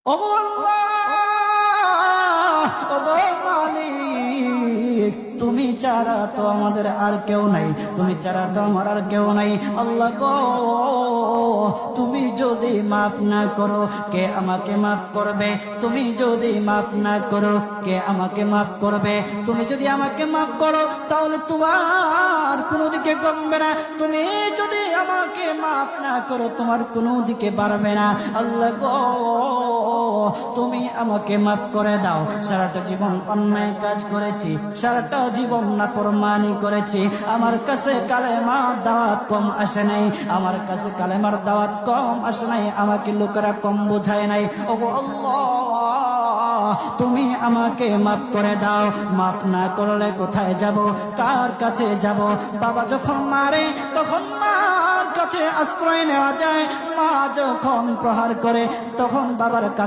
ওগো আল্লাহ, ওগো মালিক, তুমি ছাড়া তো আমাদের আর কেউ নাই, তুমি ছাড়া তো আমার আর কেউ নাই। আল্লাহ গো, তুমি যদি মাফ না করো কে আমাকে মাফ করবে? তুমি যদি মাফ না করো কে আমাকে মাফ করবে? তুমি যদি আমাকে মাফ করো তাহলে তোমার কোনো দিকে কমবে না, তুমি যদি আমাকে মাফ না করো তোমার কোনো দিকে বাড়বে না। আল্লাহ গো, তুমি আমাকে মাফ করে দাও। সারাটা জীবন অন্যায় কাজ করেছি, সারাটা জীবন নাফরমানি করেছি, আমার কাছে কালেমার দাওয়াত কম আসে নাই, আমার কাছে কালেমার দাওয়াত কম আসে নাই, আমাকে লোকেরা কম বোঝায় নাই। ওগো আল্লাহ, তুমি আমাকে মাফ করে দাও। মাফ না করলে কোথায় যাব, কার কাছে যাব? বাবা যখন মারে তখন মার কাছে আশ্রয় নেওয়া যায়, মা যখন প্রহার করে তখন বাবার কাছে